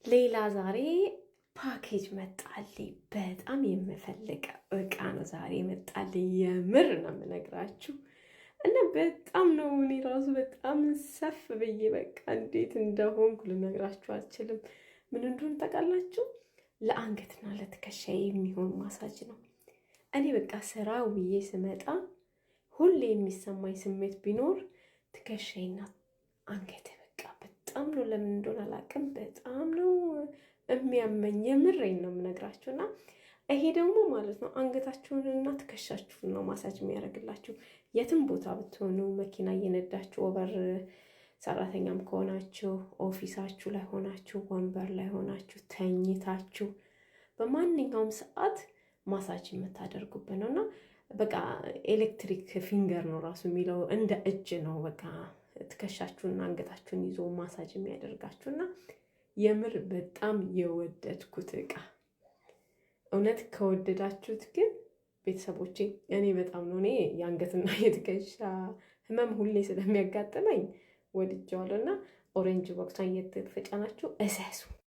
ሌላ ዛሬ ፓኬጅ መጣልኝ። በጣም የምፈልገው እቃ ነው ዛሬ መጣልኝ። የምር ነው የምነግራችሁ እና በጣም ነው እኔ ራሱ በጣም ሰፍ ብዬ በቃ እንዴት እንደሆንኩ ልነግራችሁ አልችልም። ምን እንደሆነ ታውቃላችሁ? ለአንገትና ለትከሻ የሚሆን ማሳጅ ነው። እኔ በቃ ስራ ውዬ ስመጣ ሁሌ የሚሰማኝ ስሜት ቢኖር ትከሻይና አንገቴ በቃ በጣም ነው፣ ለምን እንደሆነ አላውቅም፣ በጣም ነው የሚያመኝ። የምሬን ነው የምነግራችሁ። እና ይሄ ደግሞ ማለት ነው አንገታችሁንና ትከሻችሁን ነው ማሳጅ የሚያደርግላችሁ። የትም ቦታ ብትሆኑ፣ መኪና እየነዳችሁ፣ ኦቨር ሰራተኛም ከሆናችሁ፣ ኦፊሳችሁ ላይ ሆናችሁ፣ ወንበር ላይ ሆናችሁ፣ ተኝታችሁ፣ በማንኛውም ሰዓት ማሳጅ የምታደርጉበት ነው። እና በቃ ኤሌክትሪክ ፊንገር ነው ራሱ የሚለው፣ እንደ እጅ ነው በቃ ትከሻችሁና አንገታችሁን ይዞ ማሳጅ የሚያደርጋችሁና የምር በጣም የወደድኩት እቃ። እውነት ከወደዳችሁት ግን ቤተሰቦቼ፣ እኔ በጣም ነው፣ እኔ የአንገትና የትከሻ ህመም ሁሌ ስለሚያጋጥመኝ ወድጀዋለሁ። እና ኦሬንጅ ቦክሷን እየተፈጫናችሁ እሰሱ።